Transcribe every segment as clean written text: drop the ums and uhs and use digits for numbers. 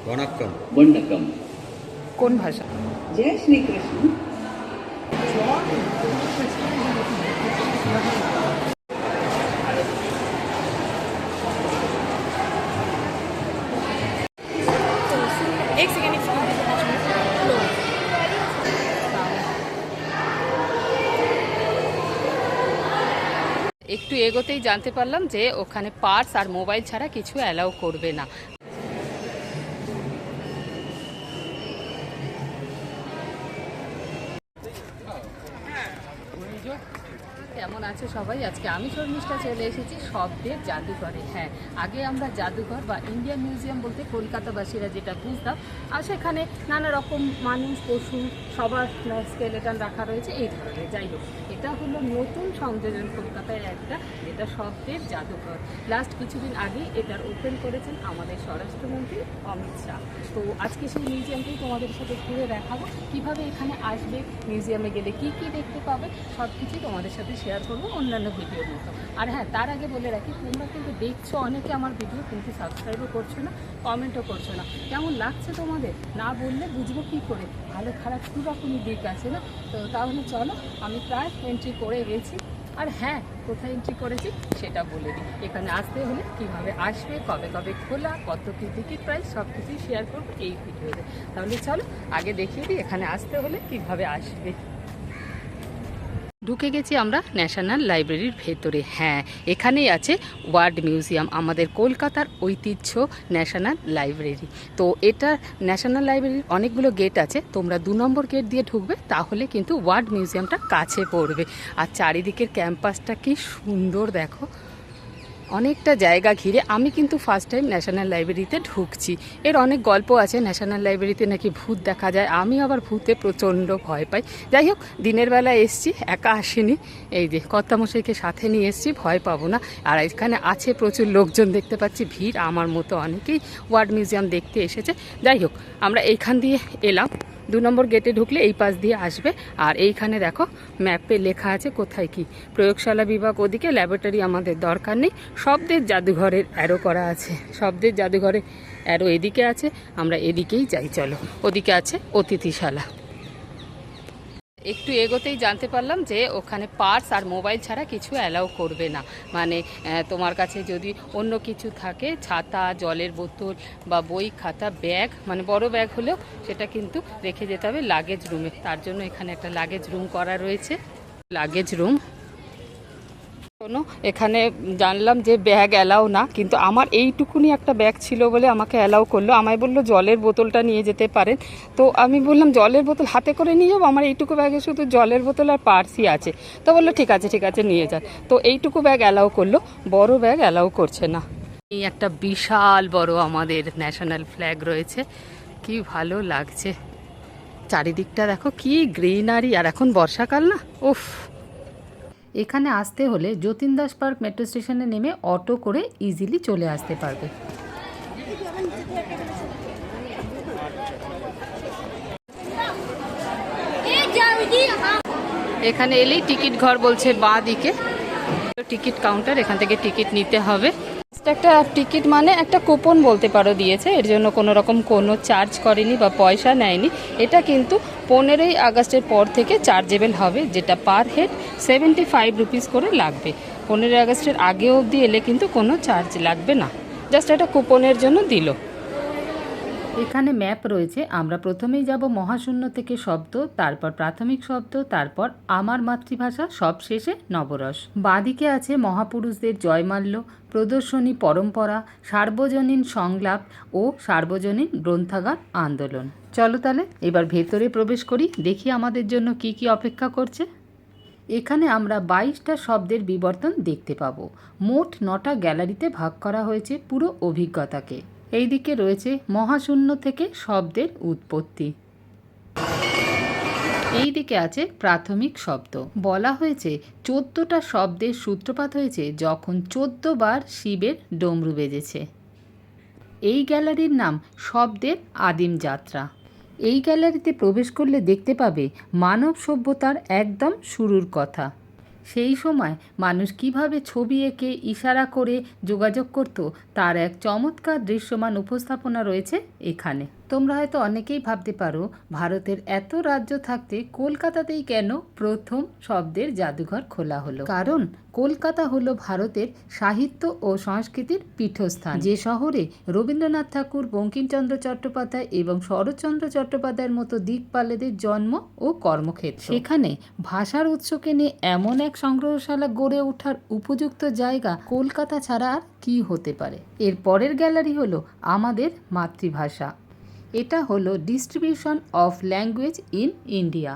वणक्कम वन्नकम কোন ভাষা? जय श्री कृष्ण। एक सेकेंड একটু এগোতেই জানতে পারলাম যে ওখানে পার্স আর মোবাইল ছাড়া কিছু অ্যালাউ করবে না। কেমন আছে সবাই? আজকে আমি শর্মিষ্ঠা চলে এসেছি শব্দের জাদুঘরে। হ্যাঁ, আগে আমরা জাদুঘর বা ইন্ডিয়ান মিউজিয়াম বলতে কলকাতাবাসীরা যেটা বুঝতাম, আর সেখানে নানা রকম মানুষ, পশু, সবার স্কেলেটন রাখা রয়েছে এই ধরনের। যাই হোক, এটা হলো নতুন সংযোজন কলকাতায় একটা, যেটা শব্দের জাদুঘর। লাস্ট কিছুদিন আগেই এটার ওপেন করেছেন আমাদের স্বরাষ্ট্রমন্ত্রী অমিত শাহ। তো আজকে সেই মিউজিয়ামটাই তোমাদের সাথে ঘুরে দেখাবো, কীভাবে এখানে আসবে, মিউজিয়ামে গেলে কি কি দেখতে পাবে, সব কিছুই তোমাদের সাথে শেয়ার করবো অন্যান্য ভিডিওর মতো। আর হ্যাঁ, তার আগে বলে রাখি, তোমরা কিন্তু দেখছো অনেকে আমার ভিডিও, কিন্তু সাবস্ক্রাইবও করছো না, কমেন্টও করছো না। কেমন লাগছে তোমাদের? না বললে বুঝবো কী করে? ভালো খারাপ দু রকমই দিক আছে না? তো তাহলে চলো, আমি প্রায় এন্ট্রি করে গেছি। আর হ্যাঁ, কোথায় এন্ট্রি করেছি সেটা বলে দিই। এখানে আসতে হলে কীভাবে আসবে, কবে কবে খোলা, কত কী টিকিট প্রাইস, সব কিছুই শেয়ার করবো এই ভিডিওতে। তাহলে চলো আগে দেখিয়ে দিই এখানে আসতে হলে কীভাবে আসবে। ঢুকে গেছি আমরা ন্যাশনাল লাইব্রেরির ভেতরে। হ্যাঁ, এখানেই আছে ওয়ার্ল্ড মিউজিয়াম, আমাদের কলকাতার ঐতিহ্য ন্যাশনাল লাইব্রেরি। তো এটা ন্যাশনাল লাইব্রেরির অনেকগুলো গেট আছে, তোমরা 2 নম্বর গেট দিয়ে ঢুকবে, তাহলে কিন্তু ওয়ার্ল্ড মিউজিয়ামটা কাছে পড়বে। আর চারিদিকের ক্যাম্পাসটা কি সুন্দর দেখো, অনেকটা জায়গা ঘিরে। আমি কিন্তু ফার্স্ট টাইম ন্যাশনাল লাইব্রেরিতে ঢুকছি। এর অনেক গল্প আছে, ন্যাশনাল লাইব্রেরিতে নাকি ভূত দেখা যায়, আমি আবার ভূতে প্রচণ্ড ভয় পাই। যাই হোক, দিনের বেলা এসছি, একা আসিনি, এই যে কর্তামশাইকে সাথে নিয়ে এসছি, ভয় পাবো না। আর এখানে আছে প্রচুর লোকজন, দেখতে পাচ্ছি ভিড়, আমার মতো অনেকেই ওয়ার্ল্ড মিউজিয়াম দেখতে এসেছে। যাই হোক, আমরা এইখান দিয়ে এলাম, 2 নম্বর গেটে ঢুকলে এই পাশ দিয়ে আসবে। আর এইখানে দেখো ম্যাপে লেখা আছে কোথায় কি প্রয়োগশালা বিভাগ, ওদিকে ল্যাবরেটরি আমাদের দরকার নেই। শব্দের জাদুঘরের অ্যারো করা আছে, শব্দের জাদুঘরে অ্যারো এদিকে আছে, আমরা এদিকেই যাই। চলো, ওদিকে আছে অতিথিশালা। একটু এগোতেই জানতে পারলাম যে ওখানে পার্স আর মোবাইল ছাড়া কিছু অ্যালাউ করবে না। মানে তোমার কাছে যদি অন্য কিছু থাকে, ছাতা, জলের বোতল বা বই, খাতা, ব্যাগ, মানে বড় ব্যাগ হলেও সেটা কিন্তু রেখে যেতে হবে লাগেজ রুমে। তার জন্য এখানে একটা লাগেজ রুম করা রয়েছে, লাগেজ রুম। শোনো, এখানে জানলাম যে ব্যাগ অ্যালাউ না, কিন্তু আমার এইটুকুনি একটা ব্যাগ ছিল বলে আমাকে অ্যালাউ করলো। আমায় বললো জলের বোতলটা নিয়ে যেতে পারেন। তো আমি বললাম জলের বোতল হাতে করে নিয়ে যাবো, আমার এইটুকু ব্যাগে শুধু জলের বোতল আর পার্সই আছে। তো বললো ঠিক আছে ঠিক আছে নিয়ে যান। তো এইটুকু ব্যাগ অ্যালাউ করলো, বড় ব্যাগ অ্যালাউ করছে না। এই একটা বিশাল বড় আমাদের ন্যাশনাল ফ্ল্যাগ রয়েছে, কি ভালো লাগছে। চারিদিকটা দেখো কি গ্রিনারি, আর এখন বর্ষাকাল না, উফ। এখানে আসতে হলে যতীন দাস পার্ক মেট্রো স্টেশনে নেমে অটো করে ইজিলি চলে আসতে পারবে। এখানে এলেই টিকিট ঘর বলছে বাঁ দিকে, টিকিট কাউন্টার, এখান থেকে টিকিট নিতে হবে। একটা টিকিট মানে একটা কুপন বলতে পারো দিয়েছে, এর জন্য কোনো রকম কোনো চার্জ করেনি বা পয়সা নেয়নি। এটা কিন্তু 15ই আগস্টের পর থেকে চার্জেবল হবে, যেটা পার হেড 75 রুপিস করে লাগবে। 15ই আগস্টের আগে অবধি এলে কিন্তু কোনো চার্জ লাগবে না, জাস্ট একটা কুপনের জন্য দিল। এখানে ম্যাপ রয়েছে, আমরা প্রথমেই যাব মহাশূন্য থেকে শব্দ, তারপর প্রাথমিক শব্দ, তারপর আমার মাতৃভাষা, সব শেষে নবরস। বাঁদিকে আছে মহাপুরুষদের জয়মাল্য, প্রদর্শনী, পরম্পরা, সার্বজনীন সংলাপ ও সার্বজনীন গ্রন্থাগার আন্দোলন। চলো তাহলে এবার ভেতরে প্রবেশ করি, দেখি আমাদের জন্য কি কি অপেক্ষা করছে। এখানে আমরা 22টা শব্দের বিবর্তন দেখতে পাবো। মোট 9টা গ্যালারিতে ভাগ করা হয়েছে পুরো অভিজ্ঞতাকে। এই দিকে রয়েছে মহাশূন্য থেকে শব্দের উৎপত্তি, এই দিকে আছে প্রাথমিক শব্দ। বলা হয়েছে 14টা শব্দের সূত্রপাত হয়েছে যখন 14 বার শিবের ডমরু বেজেছে। এই গ্যালারির নাম শব্দের আদিম যাত্রা। এই গ্যালারিতে প্রবেশ করলে দেখতে পাবে মানব সভ্যতার একদম শুরুর কথা। সেই সময় মানুষ কিভাবে ছবি এঁকে ইশারা করে যোগাযোগ করত তার এক চমৎকার দৃশ্যমান উপস্থাপনা রয়েছে এখানে। তোমরা হয়তো অনেকেই ভাবতে পারো ভারতের এত রাজ্য থাকতে কলকাতাতেই কেন প্রথম শব্দের জাদুঘর খোলা হলো। কারণ কলকাতা হলো ভারতের সাহিত্য ও সংস্কৃতির পীঠস্থান, যে শহরে রবীন্দ্রনাথ ঠাকুর, বঙ্কিমচন্দ্র চট্টোপাধ্যায় এবং শরৎচন্দ্র চট্টোপাধ্যায়ের মতো দিকপালেদের জন্ম ও কর্মক্ষেত্র। সেখানে ভাষার উৎসকে নিয়ে এমন এক সংগ্রহশালা গড়ে ওঠার উপযুক্ত জায়গা কলকাতা ছাড়া আর কী হতে পারে। এর পরের গ্যালারি হলো আমাদের মাতৃভাষা। এটা হলো distribution of language in India.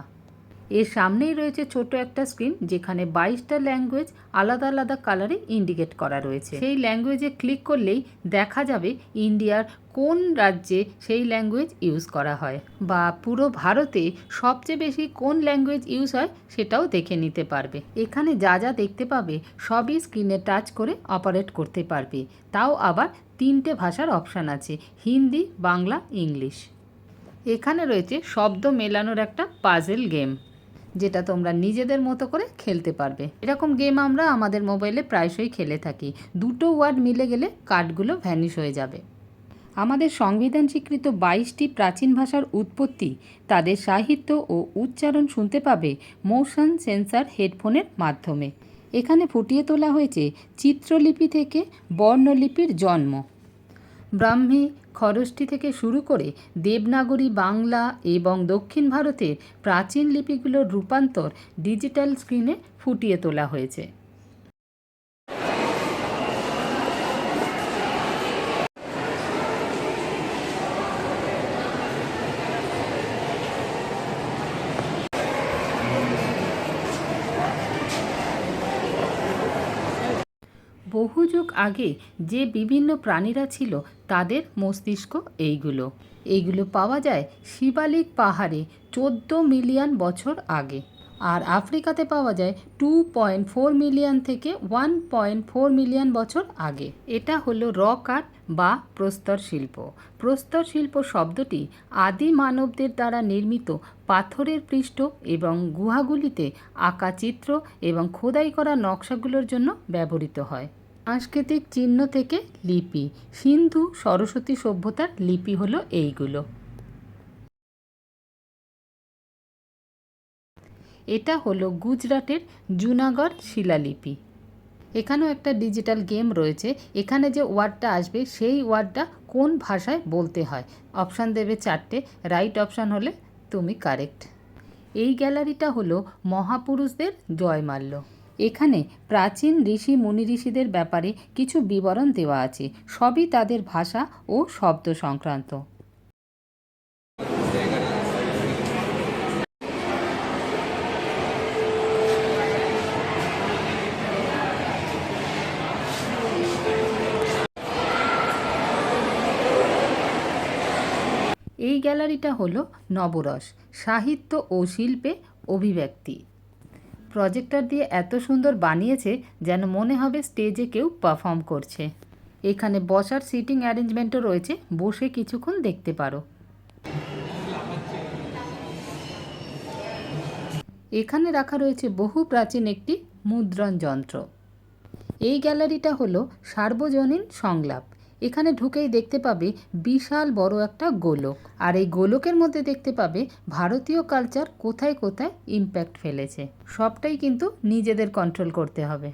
এর সামনেই রয়েছে ছোট একটা স্ক্রিন যেখানে 22টা ল্যাঙ্গুয়েজ আলাদা আলাদা কালারে ইন্ডিকেট করা রয়েছে। সেই ল্যাঙ্গুয়েজে ক্লিক করলেই দেখা যাবে ইন্ডিয়ার কোন রাজ্যে সেই ল্যাঙ্গুয়েজ ইউজ করা হয়, বা পুরো ভারতে সবচেয়ে বেশি কোন ল্যাঙ্গুয়েজ ইউজ হয় সেটাও দেখে নিতে পারবে। এখানে যা যা দেখতে পাবে সবই স্ক্রিনে টাচ করে অপারেট করতে পারবে। তাও আবার 3টে ভাষার অপশান আছে, হিন্দি, বাংলা, ইংলিশ। এখানে রয়েছে শব্দ মেলানোর একটা পাজেল গেম, যেটা তোমরা নিজেদের মতো করে খেলতে পারবে। এরকম গেম আমরা আমাদের মোবাইলে প্রায়শই খেলে থাকি। 2টো ওয়ার্ড মিলে গেলে কার্ডগুলো ভ্যানিশ হয়ে যাবে। আমাদের সংবিধান স্বীকৃত 22টি প্রাচীন ভাষার উৎপত্তি, তাদের সাহিত্য ও উচ্চারণ শুনতে পাবে মোশন সেন্সার হেডফোনের মাধ্যমে। এখানে ফুটিয়ে তোলা হয়েছে চিত্রলিপি থেকে বর্ণলিপির জন্ম, ব্রাহ্মী, খরষ্টি থেকে শুরু করে দেবনাগরী, বাংলা এবং দক্ষিণ ভারতের প্রাচীন লিপিগুলোর রূপান্তর ডিজিটাল স্ক্রিনে ফুটিয়ে তোলা হয়েছে। বহু যুগ আগে যে বিভিন্ন প্রাণীরা ছিল তাদের মস্তিষ্ক এইগুলো পাওয়া যায় শিবালিক পাহাড়ে 14 মিলিয়ন বছর আগে, আর আফ্রিকাতে পাওয়া যায় 2.4 মিলিয়ন থেকে 1.4 মিলিয়ন বছর আগে। এটা হলো রক আর্ট বা প্রস্তর শিল্প। প্রস্তর শিল্প শব্দটি আদি মানবদের দ্বারা নির্মিত পাথরের পৃষ্ঠ এবং গুহাগুলিতে আঁকা চিত্র এবং খোদাই করা নকশাগুলোর জন্য ব্যবহৃত হয়। সাংস্কৃতিক চিহ্ন থেকে লিপি, সিন্ধু সরস্বতী সভ্যতার লিপি হলো এইগুলো। এটা হলো গুজরাটের জুনাগড় শিলালিপি। এখানেও একটা ডিজিটাল গেম রয়েছে। এখানে যে ওয়ার্ডটা আসবে সেই ওয়ার্ডটা কোন ভাষায় বলতে হয়। অপশান দেবে 4টে, রাইট অপশান হলে তুমি কারেক্ট। এই গ্যালারিটা হলো মহাপুরুষদের জয়মাল্য। এখানে প্রাচীন ঋষি মুনি ঋষিদের ব্যাপারে কিছু বিবরণ দেওয়া আছে, সবই তাদের ভাষা ও শব্দ সংক্রান্ত। এই গ্যালারিটা হলো নবরস, সাহিত্য ও শিল্পে অভিব্যক্তি। প্রজেক্টর দিয়ে এত সুন্দর বানিয়েছে যেন মনে হবে স্টেজে কেউ পারফর্ম করছে। এখানে বসার সিটিং অ্যারেঞ্জমেন্টও রয়েছে, বসে কিছুক্ষণ দেখতে পারো। এখানে রাখা রয়েছে বহু প্রাচীন একটি মুদ্রণ যন্ত্র। এই গ্যালারিটা হলো সার্বজনীন সংলাপ। এখানে ঢুকেই দেখতে পাবে বিশাল বড় একটা গোলক, আর এই গোলকের মধ্যে দেখতে পাবে ভারতীয় কালচার কোথায় কোথায় ইম্প্যাক্ট ফেলেছে। সবটাই কিন্তু নিজেদের কন্ট্রোল করতে হবে।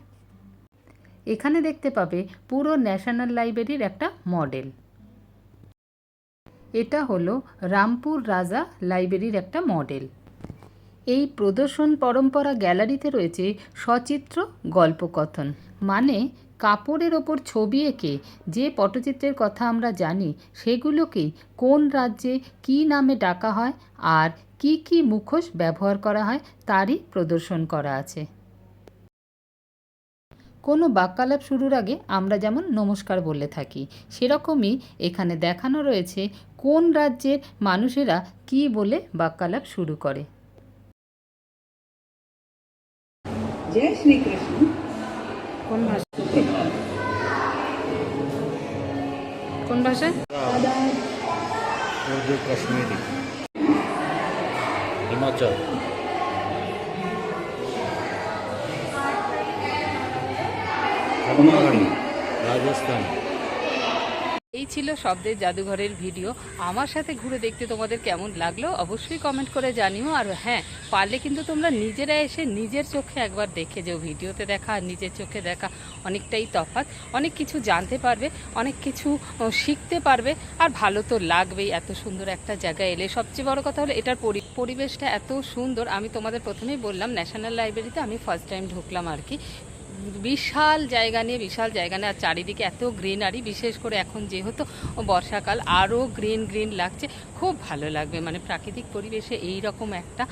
এখানে দেখতে পাবে পুরো ন্যাশনাল লাইব্রেরির একটা মডেল। এটা হলো রামপুর রাজা লাইব্রেরির একটা মডেল। এই প্রদর্শন পরম্পরা গ্যালারিতে রয়েছে সচিত্র গল্পকথন, মানে কাপড়ের ওপর ছবি এঁকে যে পটচিত্রের কথা আমরা জানি সেগুলোকেই কোন রাজ্যে কী নামে ডাকা হয় আর কি কি মুখোশ ব্যবহার করা হয় তারই প্রদর্শন করা আছে। কোনো বাক্যালাপ শুরুর আগে আমরা যেমন নমস্কার বলে থাকি, সেরকমই এখানে দেখানো রয়েছে কোন রাজ্যের মানুষেরা কি বলে বাক্যালাপ শুরু করে। जय श्री कृष्ण। কোন ভাষা? কোন ভাষায়? उर्दू, कश्मीरी, हिमाचल। সোনাগাড়ি, রাজস্থান। এই ছিল শব্দের জাদুঘরের ভিডিও। আমার সাথে ঘুরে দেখতে তোমাদের কেমন লাগলো অবশ্যই কমেন্ট করে জানিও। আর হ্যাঁ, পারলে কিন্তু তোমরা নিজেরা এসে নিজের চোখে একবার দেখে যেও। ভিডিওতে দেখা আর নিজের চোখে দেখা অনেকটাই তফাৎ। অনেক কিছু জানতে পারবে, অনেক কিছু শিখতে পারবে, আর ভালো তো লাগবেই। এত সুন্দর একটা জায়গায় এলে সবচেয়ে বড় কথা হলো এটার পরিবেশটা এত সুন্দর। আমি তোমাদের প্রথমেই বললাম ন্যাশনাল লাইব্রেরিতে আমি ফার্স্ট টাইম ঢুকলাম আর কি। বিশাল জায়গা নিয়ে আর চারিদিকে এত গ্রিনারি, বিশেষ করে এখন যেহেতু বর্ষাকাল আরও গ্রিন গ্রিন লাগছে, খুব ভালো লাগবে। মানে প্রাকৃতিক পরিবেশে এই রকম একটা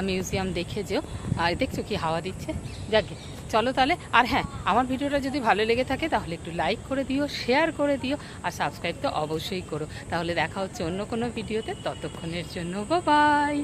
মিউজিয়াম দেখে যেও। আর দেখছো কি হাওয়া দিচ্ছে। যাকে চলো তাহলে। আর হ্যাঁ, আমার ভিডিওটা যদি ভালো লেগে থাকে তাহলে একটু লাইক করে দিও, শেয়ার করে দিও, আর সাবস্ক্রাইব তো অবশ্যই করো। তাহলে দেখা হচ্ছে অন্য কোনো ভিডিওতে। ততক্ষণের জন্য বাই।